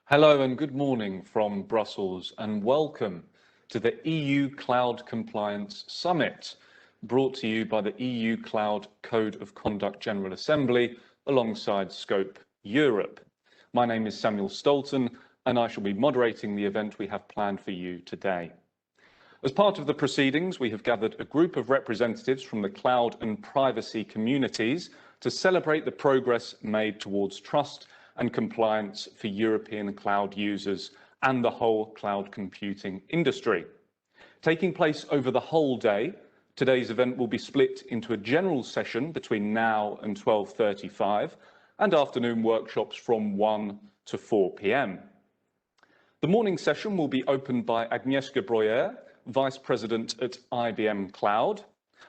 Hello and good morning from Brussels and welcome to the EU Cloud Compliance Summit, brought to you by the EU Cloud Code of Conduct General Assembly alongside Scope Europe. My name is Samuel Stolten and I shall be moderating the event we have planned for you today. As part of the proceedings, we have gathered a group of representatives from the cloud and privacy communities to celebrate the progress made towards trust and compliance for European cloud users and the whole cloud computing industry. Taking place over the whole day, today's event will be split into a general session between now and 12:35 and afternoon workshops from 1 to 4 p.m. The morning session will be opened by Agnieszka Breuer, Vice President at IBM Cloud.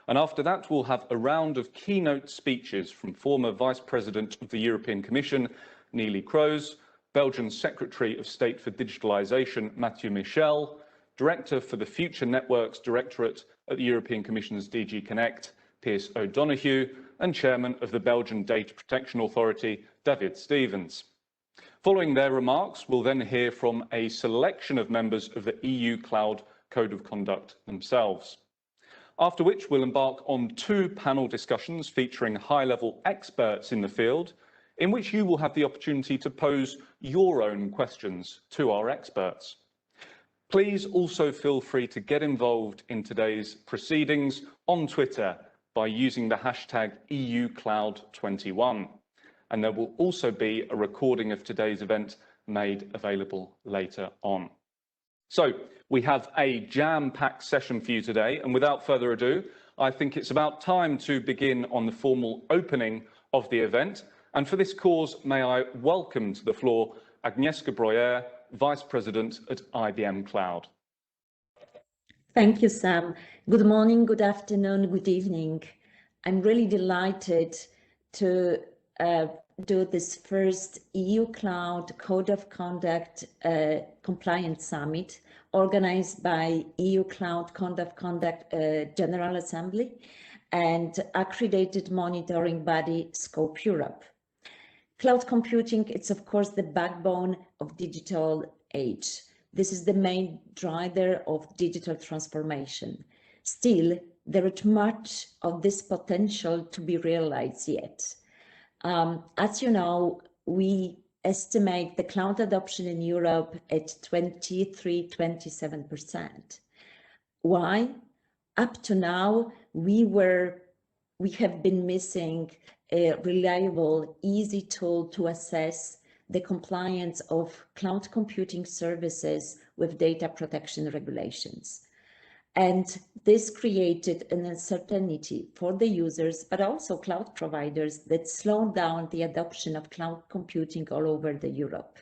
And after that, we'll have a round of keynote speeches from former Vice President of the European Commission, Neelie Kroes, Belgian Secretary of State for Digitalisation, Mathieu Michel, Director for the Future Networks Directorate at the European Commission's DG Connect, Piers O'Donoghue, and Chairman of the Belgian Data Protection Authority, David Stevens. Following their remarks, we'll then hear from a selection of members of the EU Cloud Code of Conduct themselves. After which, we'll embark on two panel discussions featuring high-level experts in the field, in which you will have the opportunity to pose your own questions to our experts. Please also feel free to get involved in today's proceedings on Twitter by using the hashtag EUCloud21. And there will also be a recording of today's event made available later on. So we have a jam-packed session for you today, and without further ado, I think it's about time to begin on the formal opening of the event. And for this cause, may I welcome to the floor Agnieszka Breuer, Vice President at IBM Cloud. Thank you, Sam. Good morning, good afternoon, good evening. I'm really delighted to do this first EU Cloud Code of Conduct Compliance Summit organized by EU Cloud Code of Conduct General Assembly and accredited monitoring body Scope Europe. Cloud computing, it's of course the backbone of digital age. This is the main driver of digital transformation. Still, there is much of this potential to be realized yet. As you know, we estimate the cloud adoption in Europe at 23–27%. Why? Up to now, we have been missing a reliable, easy tool to assess the compliance of cloud computing services with data protection regulations. And this created an uncertainty for the users, but also cloud providers that slowed down the adoption of cloud computing all over Europe.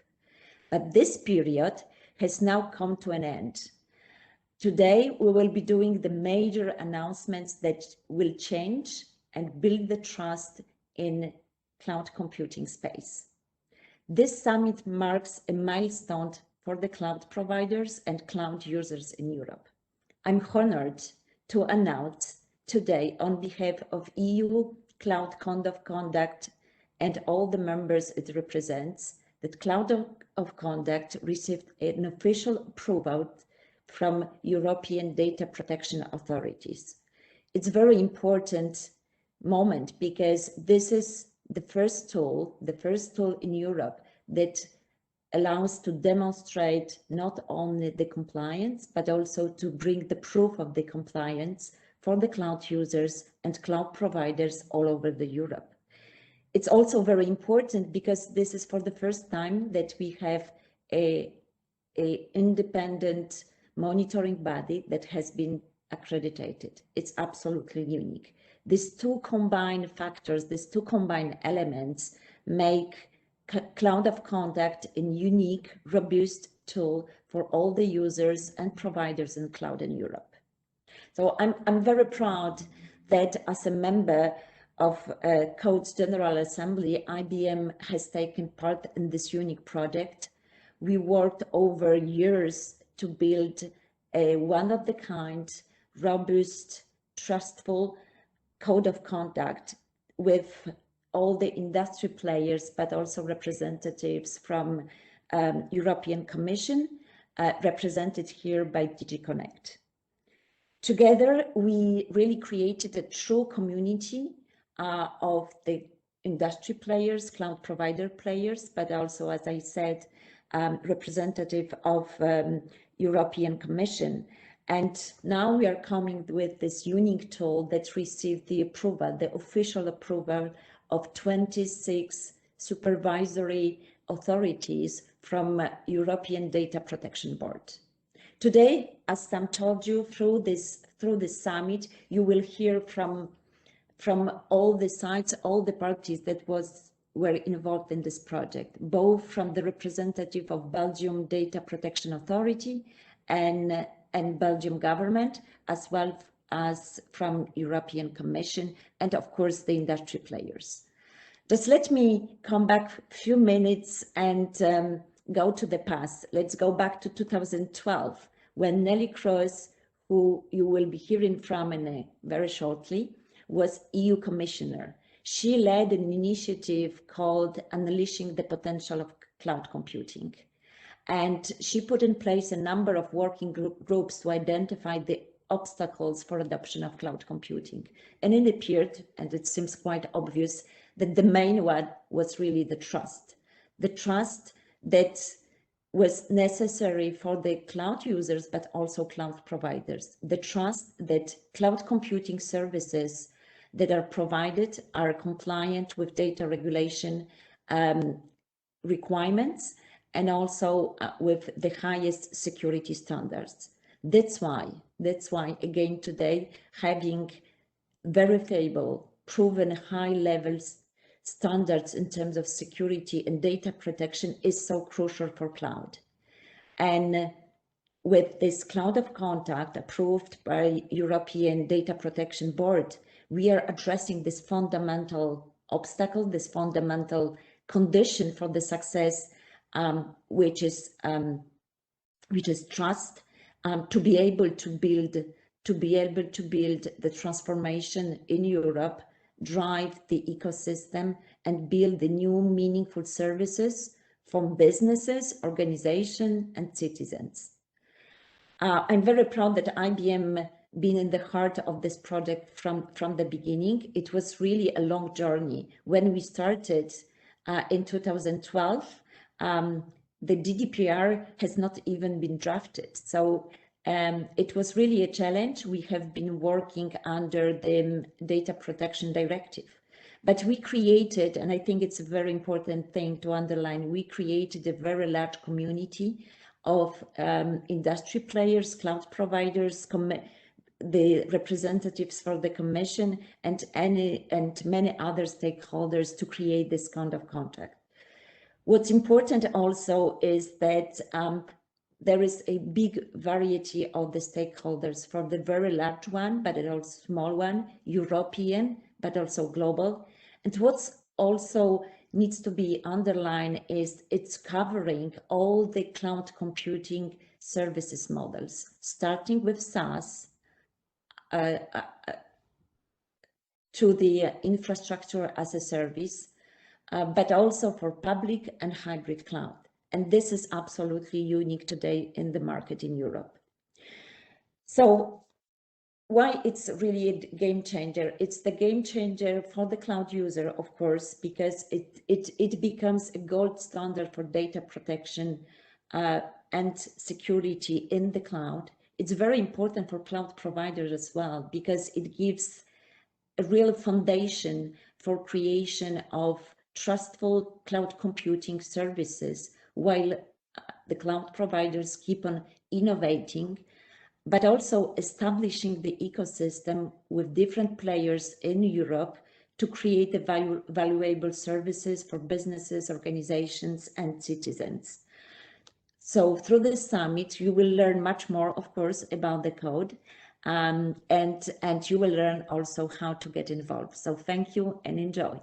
But this period has now come to an end. Today, we will be doing the major announcements that will change and build the trust in cloud computing space. This summit marks a milestone for the cloud providers and cloud users in Europe. I'm honored to announce today on behalf of EU Cloud Code of Conduct and all the members it represents that Cloud of Conduct received an official approval from European data protection authorities. It's a very important moment because this is the first tool in Europe that allows to demonstrate not only the compliance, but also to bring the proof of the compliance for the cloud users and cloud providers all over Europe. It's also very important because this is for the first time that we have a independent monitoring body that has been accredited. It's absolutely unique. These two combined factors, these two combined elements make Cloud of Conduct a unique, robust tool for all the users and providers in cloud in Europe. So I'm very proud that as a member of Code's General Assembly, IBM has taken part in this unique project. We worked over years to build a one-of-the-kind, robust, trustful code of conduct with all the industry players, but also representatives from European Commission, represented here by DG Connect. Together, we really created a true community of the industry players, cloud provider players, but also, as I said, representative of European Commission. And now we are coming with this unique tool that received the approval, the official approval of 26 supervisory authorities from European Data Protection Board. Today, as Sam told you, through this summit, you will hear from all the sides, all the parties that were involved in this project, both from the representative of Belgium Data Protection Authority and Belgium government, as well as from European Commission, and of course the industry players. Just let me come back a few minutes and go to the past. Let's go back to 2012, when Nelly Kroes, who you will be hearing from very shortly, was EU Commissioner. She led an initiative called Unleashing the Potential of Cloud Computing. And she put in place a number of working groups to identify the obstacles for adoption of cloud computing. And it appeared, and it seems quite obvious, that the main one was really the trust that was necessary for the cloud users, but also cloud providers. The trust that cloud computing services that are provided are compliant with data regulation requirements, and also with the highest security standards. That's why again today, having verifiable, proven high levels standards in terms of security and data protection is so crucial for cloud. And with this Cloud of Contact approved by European Data Protection Board, we are addressing this fundamental obstacle, this fundamental condition for the success, which is trust, to be able to build the transformation in Europe, drive the ecosystem, and build the new meaningful services from businesses, organizations, and citizens. I'm very proud that IBM been in the heart of this project from the beginning. It was really a long journey. When we started in 2012, the GDPR has not even been drafted. So it was really a challenge. We have been working under the Data Protection Directive. But we created, and I think it's a very important thing to underline, we created a very large community of industry players, cloud providers, the representatives for the Commission, and many other stakeholders to create this kind of contract. What's important also is that there is a big variety of the stakeholders, from the very large one, but also small one, European, but also global. And what's also needs to be underlined is it's covering all the cloud computing services models, starting with SaaS to the infrastructure as a service, but also for public and hybrid cloud. And this is absolutely unique today in the market in Europe. So why it's really a game changer? It's the game changer for the cloud user, of course, because it becomes a gold standard for data protection and security in the cloud. It's very important for cloud providers as well, because it gives a real foundation for creation of trustful cloud computing services, while the cloud providers keep on innovating, but also establishing the ecosystem with different players in Europe to create the valuable services for businesses, organizations, and citizens. So through this summit, you will learn much more, of course, about the code, and you will learn also how to get involved. So thank you and enjoy.